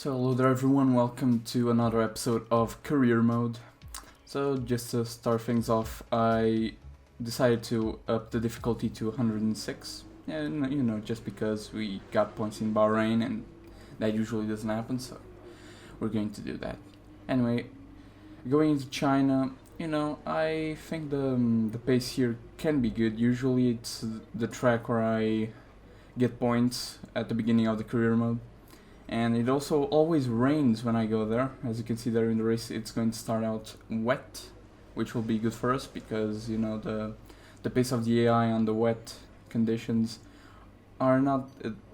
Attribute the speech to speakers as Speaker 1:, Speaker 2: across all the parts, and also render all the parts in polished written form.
Speaker 1: So hello there everyone, welcome to another episode of Career Mode. So just to start things off, I decided to up the difficulty to 106. And you know, just because we got points in Bahrain and that usually doesn't happen, so we're going to do that. Anyway, going into China, you know, I think the pace here can be good. Usually it's the track where I get points at the beginning of the career mode. And it also always rains when I go there. As you can see there in the race, it's going to start out wet, which will be good for us because, you know, the pace of the AI on the wet conditions are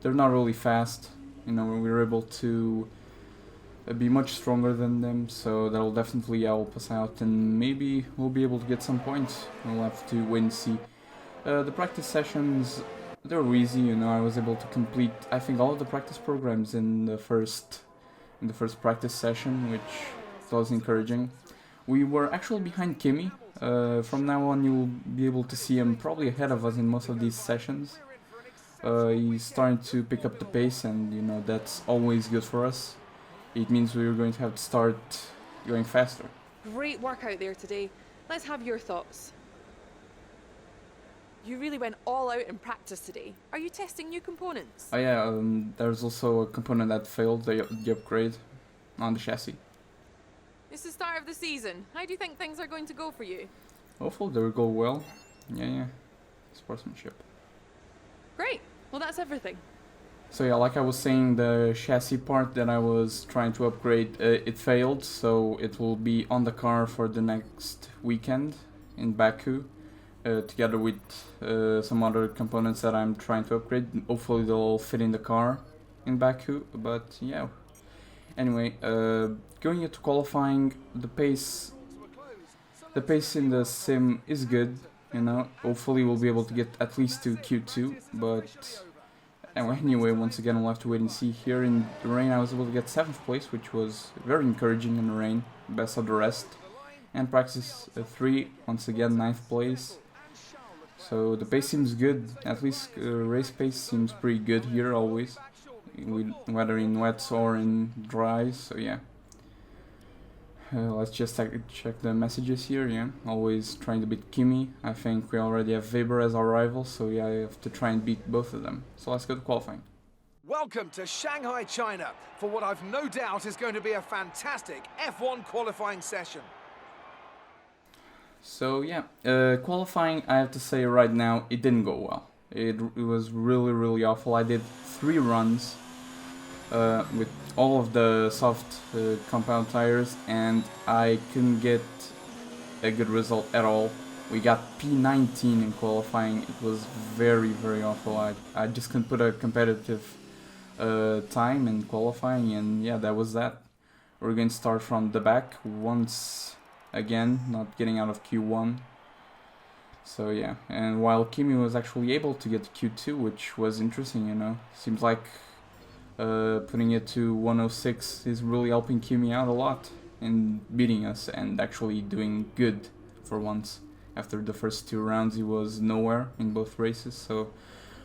Speaker 1: they're not really fast. You know, we're able to be much stronger than them, so that'll definitely help us out, and maybe we'll be able to get some points. We'll have to wait and see. The practice sessions, they were easy, you know. I was able to complete, I think, all of the practice programs in the first practice session, which was encouraging. We were actually behind Kimi. From now on, you'll be able to see him probably ahead of us in most of these sessions. He's starting to pick up the pace, and you know that's always good for us. It means we're going to have to start going faster.
Speaker 2: Great work out there today. Let's have your thoughts. You really went all out in practice today. Are you testing new components?
Speaker 1: Oh yeah, there's also a component that failed, the upgrade on the chassis.
Speaker 2: It's the start of the season. How do you think things are going to go for you?
Speaker 1: Hopefully they will go well. Yeah. Sportsmanship.
Speaker 2: Great. Well, that's everything.
Speaker 1: So yeah, like I was saying, the chassis part that I was trying to upgrade, it failed, so it will be on the car for the next weekend in Baku. Together with some other components that I'm trying to upgrade. Hopefully they'll fit in the car in Baku, but yeah. Anyway, going into qualifying, the pace in the sim is good, you know. Hopefully we'll be able to get at least to Q2, but anyway, once again we'll have to wait and see. Here in the rain I was able to get 7th place, which was very encouraging in the rain, best of the rest. And practice 3, once again 9th place. So the pace seems good, at least race pace seems pretty good here always, whether in wets or in dries, so yeah. Let's just check the messages here, yeah. Always trying to beat Kimi. I think we already have Weber as our rival, so yeah, I have to try and beat both of them. So let's go to qualifying.
Speaker 3: Welcome to Shanghai, China, for what I've no doubt is going to be a fantastic F1 qualifying session.
Speaker 1: So yeah, qualifying, I have to say right now, it didn't go well. It was really awful. I did 3 runs with all of the soft compound tires, and I couldn't get a good result at all. We got P19 in qualifying. It was very awful. I just couldn't put a competitive time in qualifying, and yeah, that was that. We're going to start from the back once again, not getting out of Q1. So yeah, and while Kimi was actually able to get to Q2, which was interesting, you know. Seems like putting it to 106 is really helping Kimi out a lot in beating us and actually doing good for once. After the first 2 rounds he was nowhere in both races, so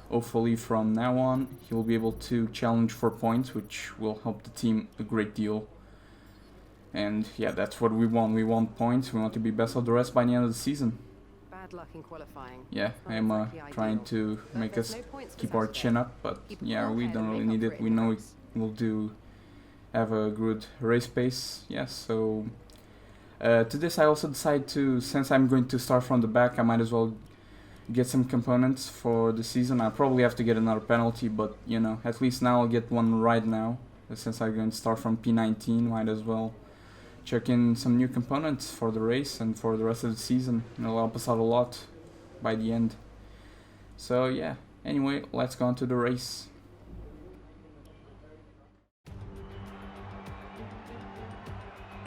Speaker 1: hopefully from now on he will be able to challenge for points, which will help the team a great deal. And yeah, that's what we want. We want points. We want to be best of the rest by the end of the season.
Speaker 4: Bad luck in qualifying.
Speaker 1: Yeah, I'm trying to make us keep our chin up, but yeah, we don't really need it. We know we'll have a good race pace. Yeah, so to this I also decided to, since I'm going to start from the back, I might as well get some components for the season. I'll probably have to get another penalty, but you know, at least now I'll get one right now. Since I'm going to start from P19, might as well check in some new components for the race and for the rest of the season. It'll help us out a lot by the end. So yeah, anyway, let's go on to the race.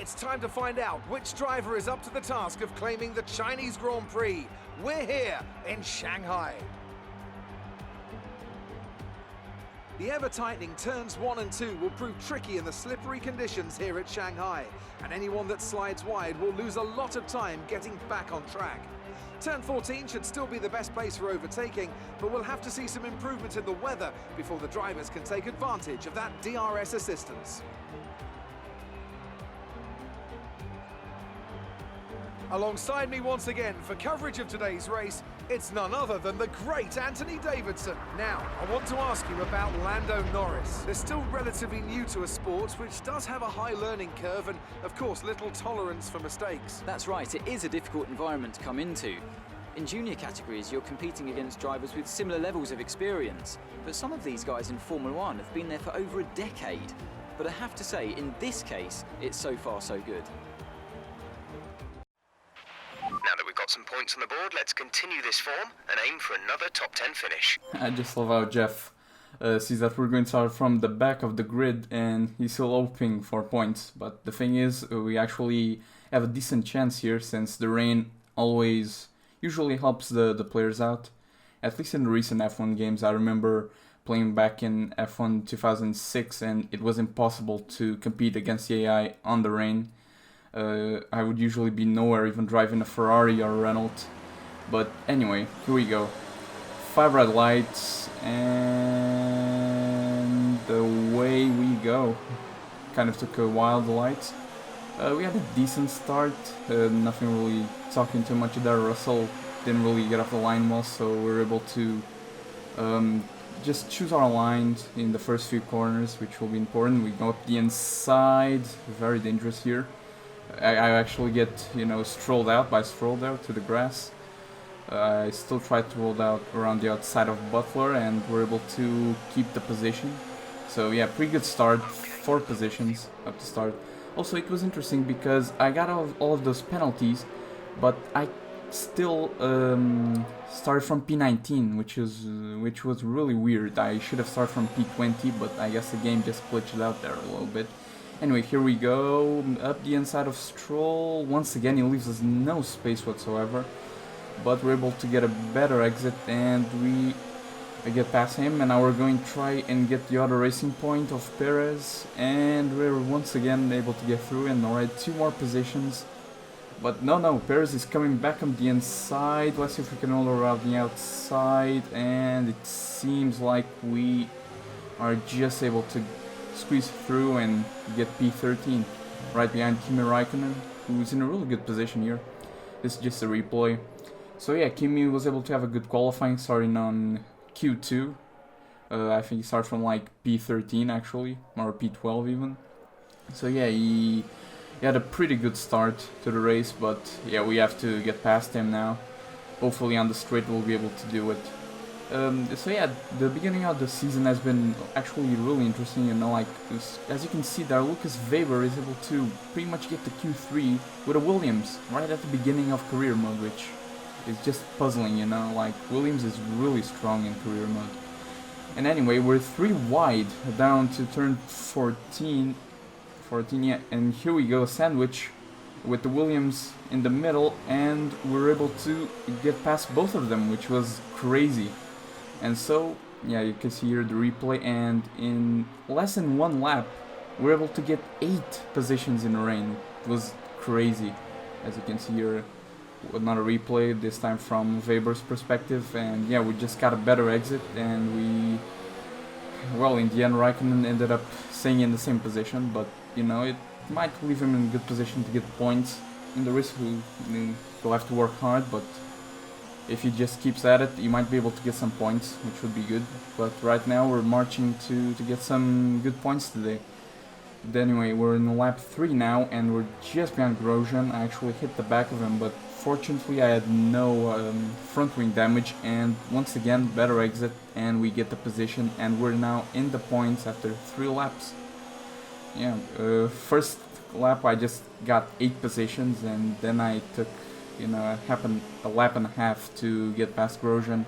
Speaker 3: It's time to find out which driver is up to the task of claiming the Chinese Grand Prix. We're here in Shanghai. The ever-tightening turns 1 and 2 will prove tricky in the slippery conditions here at Shanghai, and anyone that slides wide will lose a lot of time getting back on track. Turn 14 should still be the best place for overtaking, but we'll have to see some improvement in the weather before the drivers can take advantage of that DRS assistance. Alongside me once again for coverage of today's race, it's none other than the great Anthony Davidson. Now, I want to ask you about Lando Norris. They're still relatively new to a sport which does have a high learning curve and, of course, little tolerance for mistakes.
Speaker 5: That's right, it is a difficult environment to come into. In junior categories, you're competing against drivers with similar levels of experience, but some of these guys in Formula 1 have been there for over a decade. But I have to say, in this case, it's so far so good.
Speaker 6: Now that we've got some points on the board, let's continue this form and aim for another top 10 finish.
Speaker 1: I just love how Jeff sees that we're going to start from the back of the grid and he's still hoping for points. But the thing is, we actually have a decent chance here since the rain usually helps the players out. At least in the recent F1 games, I remember playing back in F1 2006 and it was impossible to compete against the AI on the rain. I would usually be nowhere, even driving a Ferrari or a Renault. But anyway, here we go. 5 red lights, and away we go. Kind of took a while, the lights. We had a decent start, nothing really talking too much there. Russell didn't really get off the line well, so we were able to just choose our lines in the first few corners, which will be important. We go up the inside, very dangerous here. I actually get, strolled out to the grass. I still try to hold out around the outside of Butler and we're able to keep the position. So yeah, pretty good start, 4 positions up to start. Also, it was interesting because I got all of those penalties, but I still started from P19, which was really weird. I should have started from P20, but I guess the game just glitched out there a little bit. Anyway, here we go, up the inside of Stroll. Once again, he leaves us no space whatsoever, but we're able to get a better exit and we get past him, and now we're going to try and get the other racing point of Perez, and we're once again able to get through. And alright, 2 more positions, but no, Perez is coming back on the inside. Let's see if we can hold around the outside, and it seems like we are just able to squeeze through and get P13 right behind Kimi Raikkonen, who's in a really good position here. This is just a replay. So yeah, Kimi was able to have a good qualifying, starting on Q2. I think he started from like P13 actually, or P12 even. So yeah, he had a pretty good start to the race, but yeah, we have to get past him now. Hopefully on the straight we'll be able to do it. So yeah, the beginning of the season has been actually really interesting, as you can see there, Lucas Weber is able to pretty much get to Q3 with a Williams right at the beginning of career mode, which is just puzzling, Williams is really strong in career mode. And anyway, we're 3 wide down to turn 14, yeah, and here we go, sandwich with the Williams in the middle, and we're able to get past both of them, which was crazy. And so, yeah, you can see here the replay, and in less than 1 lap, we're able to get 8 positions in the rain. It was crazy. As you can see here, another replay, this time from Weber's perspective, and yeah, we just got a better exit, and in the end, Raikkonen ended up staying in the same position, but, it might leave him in a good position to get points. In the race, he'll have to work hard, but if he just keeps at it, he might be able to get some points, which would be good. But right now we're marching to get some good points today. But anyway, we're in lap 3 now, and we're just behind Grosjean. I actually hit the back of him, but fortunately I had no front wing damage, and once again, better exit, and we get the position, and we're now in the points after 3 laps. Yeah, first lap I just got 8 positions, and then I took it happened a lap and a half to get past Grosjean,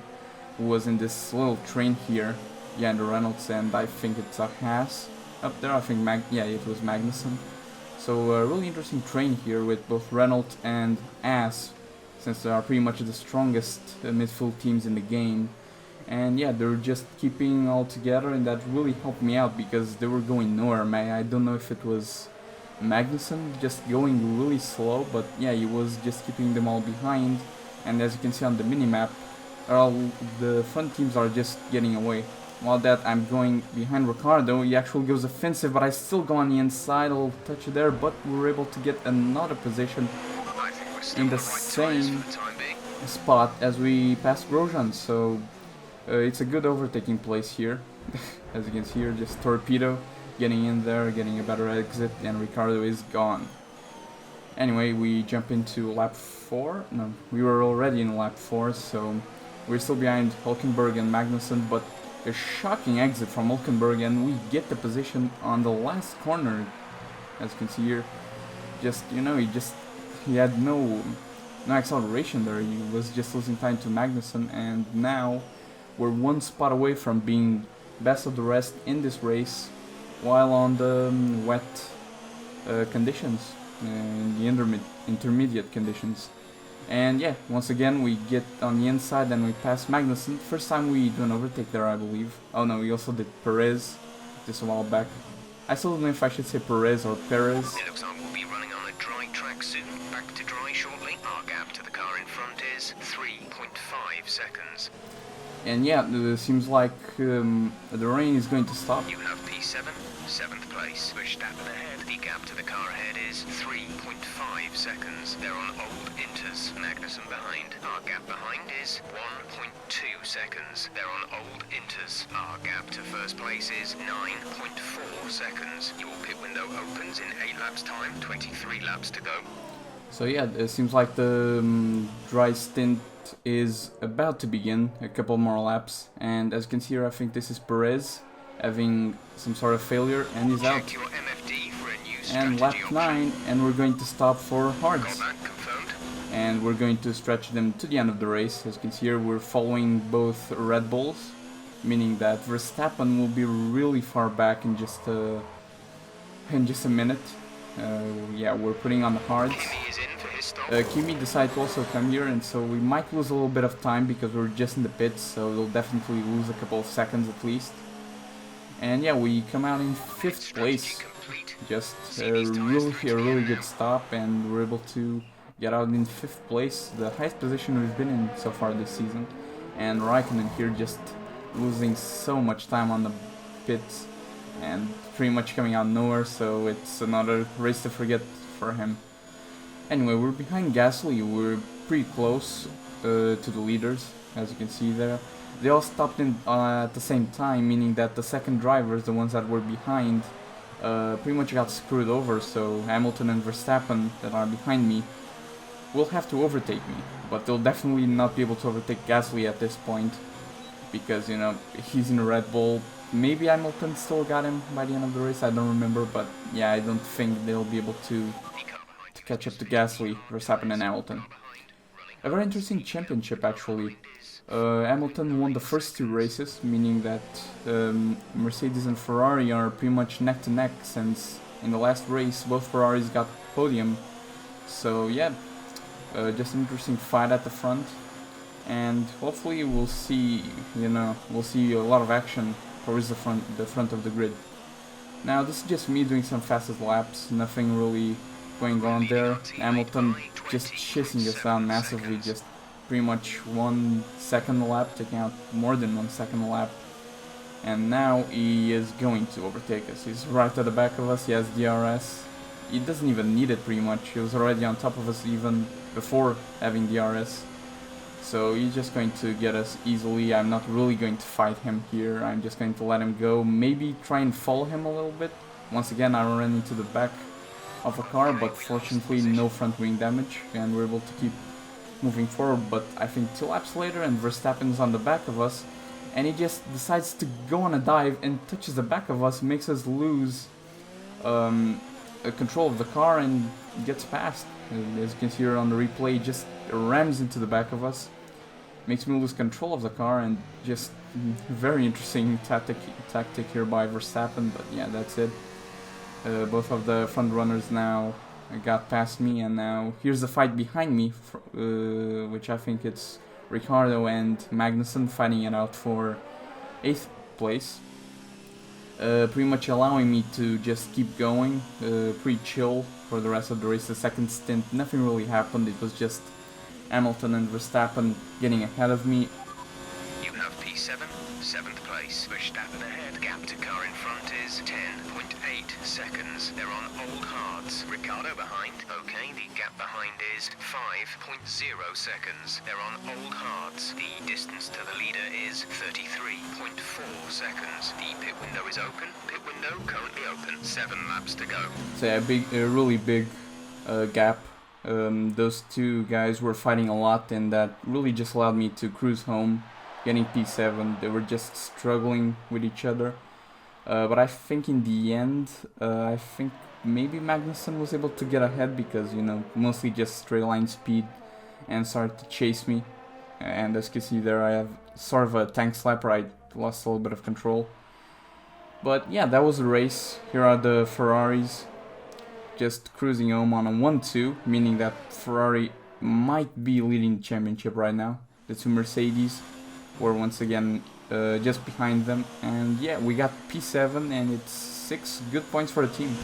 Speaker 1: who was in this little train here, yeah, in the Reynolds, and I think it's a Haas up there. I think it was Magnussen. So a really interesting train here with both Reynolds and Haas, since they are pretty much the strongest midfield teams in the game. And yeah, they were just keeping all together, and that really helped me out because they were going nowhere. I don't know if it was Magnussen just going really slow, but yeah, he was just keeping them all behind. And as you can see on the minimap, all the front teams are just getting away. While that I'm going behind Ricardo, he actually goes offensive, but I still go on the inside, I'll touch it there, but we were able to get another position in the same spot as we passed Grosjean, so it's a good overtaking place here. As you can see here, just Torpedo getting in there, getting a better exit, and Ricardo is gone. Anyway, we jump into lap 4. No, we were already in lap 4, so we're still behind Hülkenberg and Magnussen, but a shocking exit from Hülkenberg, and we get the position on the last corner. As you can see here, just, you know, he had no acceleration there. He was just losing time to Magnussen, and now we're one spot away from being best of the rest in this race, while on the wet conditions, in the intermediate conditions. And yeah, once again we get on the inside and we pass Magnussen. First time we do an overtake there, I believe. Oh no, we also did Perez just a while back. I still don't know if I should say Perez or Perez.
Speaker 6: It looks like we'll be running on a dry track soon. Back to dry shortly. Our gap to the car in front is 3.5 seconds.
Speaker 1: And yeah, it seems like the rain is going to stop.
Speaker 6: You have P7, 7th place. Verstappen ahead. The gap to the car ahead is 3.5 seconds. They're on old inters. Magnussen behind. Our gap behind is 1.2 seconds. They're on old inters. Our gap to first place is 9.4 seconds. Your pit window opens in 8 laps time. 23 laps to go.
Speaker 1: So yeah, it seems like the dry stint is about to begin. A couple more laps, and as you can see here, I think this is Perez having some sort of failure, and he's out.
Speaker 6: Your MFD for a new
Speaker 1: And lap
Speaker 6: strategy
Speaker 1: 9, and we're going to stop for hards.
Speaker 6: Got that confirmed.
Speaker 1: And we're going to stretch them to the end of the race. As you can see here, we're following both Red Bulls, meaning that Verstappen will be really far back in just a minute. Yeah, we're putting on the hards.
Speaker 6: Kimi is in for his stop.
Speaker 1: Kimi decided to also come here, and so we might lose a little bit of time because we're just in the pits, so we'll definitely lose a couple of seconds at least. And yeah, we come out in 5th place. Just a really good stop, and we're able to get out in 5th place, the highest position we've been in so far this season. And Raikkonen here just losing so much time on the pits and pretty much coming out nowhere, so it's another race to forget for him. Anyway, we're behind Gasly. We're pretty close to the leaders, as you can see there. They all stopped in at the same time, meaning that the second drivers, the ones that were behind, pretty much got screwed over, so Hamilton and Verstappen that are behind me will have to overtake me, but they'll definitely not be able to overtake Gasly at this point, because, you know, he's in a Red Bull. Maybe Hamilton still got him by the end of the race, I don't remember, but yeah, I don't think they'll be able to catch up to Gasly, Verstappen and Hamilton. A very interesting championship, actually. Hamilton won the first 2 races, meaning that Mercedes and Ferrari are pretty much neck to neck, since in the last race both Ferraris got podium. So yeah, just an interesting fight at the front, and hopefully we'll see, you know, we'll see a lot of action towards the front of the grid. Now this is just me doing some fastest laps, nothing really going on there. Hamilton just chasing us down massively, just pretty much 1 second a lap, taking out more than 1 second a lap. And now he is going to overtake us. He's right at the back of us, he has DRS. He doesn't even need it pretty much, he was already on top of us even before having DRS. So he's just going to get us easily. I'm not really going to fight him here, I'm just going to let him go. Maybe try and follow him a little bit. Once again, I ran into the back of a car, but fortunately no front wing damage, and we're able to keep moving forward. But I think 2 laps later, and Verstappen's on the back of us, and he just decides to go on a dive and touches the back of us, makes us lose control of the car and gets past. As you can see here on the replay, he just rams into the back of us, makes me lose control of the car, and just very interesting tactic here by Verstappen. But yeah, that's it. Both of the front runners now got past me, and now here's the fight behind me, which I think it's Ricciardo and Magnussen fighting it out for 8th place. Pretty much allowing me to just keep going, pretty chill for the rest of the race. The second stint, nothing really happened. It was just Hamilton and Verstappen getting ahead of me.
Speaker 6: You have P7, 7th place. Verstappen ahead. Gap to car in front is 10.8 seconds. They're on old hards. Ricciardo behind. Okay, the gap behind is 5.0 seconds. They're on old hards. The distance to the leader is 33.4 seconds. The pit window is open. Pit window currently open. 7 laps to go.
Speaker 1: So a really big gap. Those two guys were fighting a lot, and that really just allowed me to cruise home, getting P7. They were just struggling with each other. But I think in the end, I think maybe Magnussen was able to get ahead because, you know, mostly just straight line speed and started to chase me. And as you can see there, I have sort of a tank slapper. I lost a little bit of control. But yeah, that was the race. Here are the Ferraris just cruising home on a 1-2, meaning that Ferrari might be leading the championship right now. The two Mercedes were once again just behind them, and yeah, we got P7 and it's 6 good points for the team.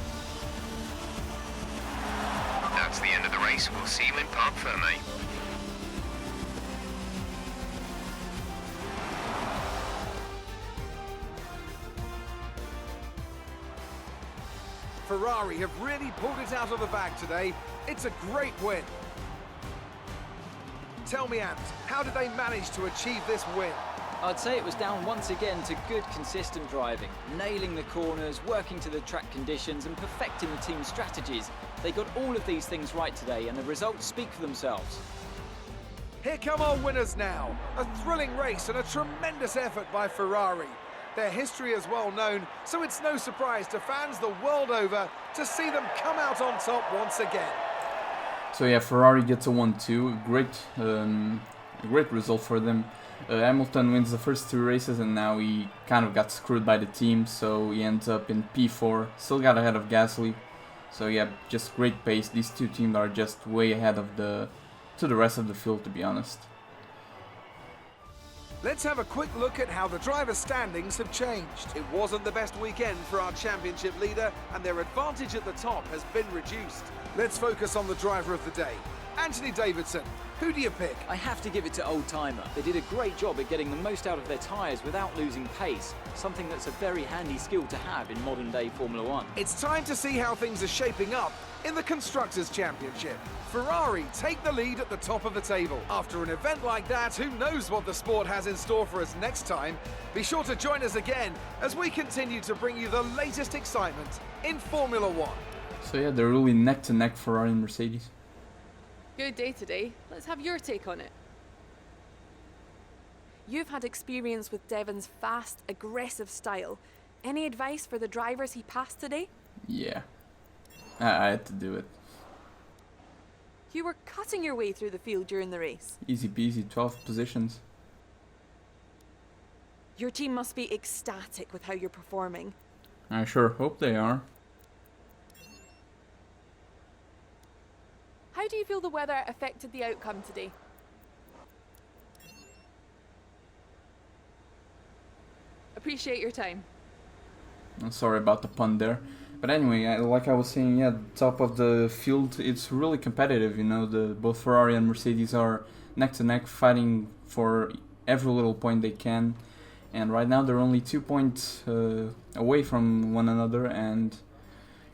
Speaker 6: That's the end of the race. We'll see you in Parc Fermé.
Speaker 3: Ferrari have really pulled it out of the bag today. It's a great win. Tell me, Ant, how did they manage to achieve this win?
Speaker 5: I'd say it was down once again to good, consistent driving, nailing the corners, working to the track conditions and perfecting the team's strategies. They got all of these things right today and the results speak for themselves.
Speaker 3: Here come our winners now. A thrilling race and a tremendous effort by Ferrari. Their history is well known, so it's no surprise to fans the world over to see them come out on top once again.
Speaker 1: So yeah, Ferrari gets a 1-2, great result for them. Hamilton wins the first 2 races and now he kind of got screwed by the team, so he ends up in P4, still got ahead of Gasly. So yeah, just great pace. These two teams are just way ahead of the rest of the field, to be honest.
Speaker 3: Let's have a quick look at how the driver standings have changed. It wasn't the best weekend for our championship leader, and their advantage at the top has been reduced. Let's focus on the driver of the day. Anthony Davidson, who do you pick?
Speaker 5: I have to give it to Old Timer. They did a great job at getting the most out of their tyres without losing pace, something that's a very handy skill to have in modern day Formula 1.
Speaker 3: It's time to see how things are shaping up in the Constructors' Championship. Ferrari take the lead at the top of the table. After an event like that, who knows what the sport has in store for us next time? Be sure to join us again as we continue to bring you the latest excitement in Formula 1.
Speaker 1: So yeah, they're really neck to neck, Ferrari and Mercedes.
Speaker 2: Good day today. Let's have your take on it. You've had experience with Devon's fast, aggressive style. Any advice for the drivers he passed today?
Speaker 1: Yeah, I had to do it.
Speaker 2: You were cutting your way through the field during the race.
Speaker 1: Easy peasy, 12 positions.
Speaker 2: Your team must be ecstatic with how you're performing.
Speaker 1: I sure hope they are.
Speaker 2: How do you feel the weather affected the outcome today? Appreciate your time.
Speaker 1: Sorry about the pun there. But anyway, like I was saying, yeah, top of the field, it's really competitive, you know. Both Ferrari and Mercedes are neck to neck, fighting for every little point they can. And right now they're only 2 points away from one another, and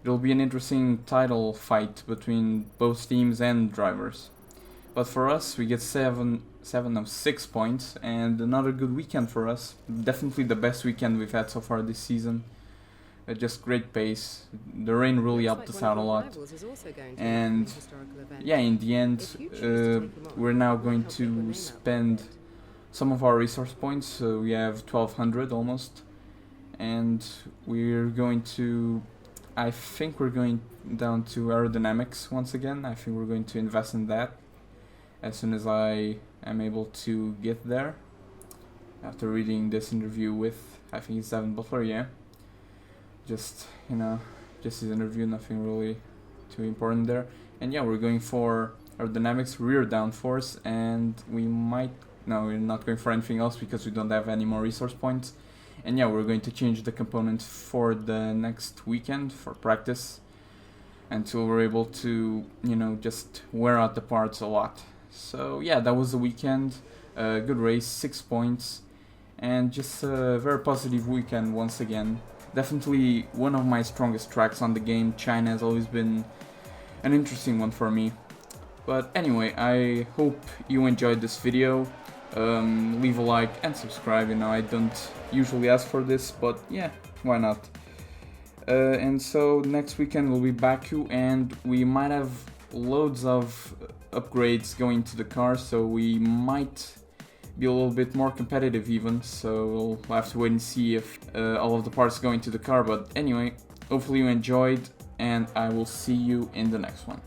Speaker 1: it'll be an interesting title fight between both teams and drivers. But for us, we get 7 of 6 points, and another good weekend for us. Definitely the best weekend we've had so far this season. Just great pace. The rain really helped us out a lot. And yeah, in the end, we're now going to spend some of our resource points. So we have 1200 almost. And we're going to... I think we're going down to aerodynamics once again. I think we're going to invest in that as soon as I am able to get there. After reading this interview with, I think it's Devin Butler, yeah. Just, you know, just his interview, nothing really too important there. And yeah, we're going for aerodynamics, rear downforce, and we might no, we're not going for anything else because we don't have any more resource points. And yeah, we're going to change the component for the next weekend for practice, until we're able to, you know, just wear out the parts a lot. So yeah, that was the weekend. Good race, 6 points, and just a very positive weekend once again. Definitely one of my strongest tracks on the game. China has always been an interesting one for me. But anyway, I hope you enjoyed this video. Leave a like and subscribe. You know, I don't usually ask for this, but yeah, why not? And so next weekend we'll be Baku, and we might have loads of upgrades going to the car, so we might be a little bit more competitive even, so we'll have to wait and see if all of the parts go into the car. But anyway, hopefully you enjoyed, and I will see you in the next one.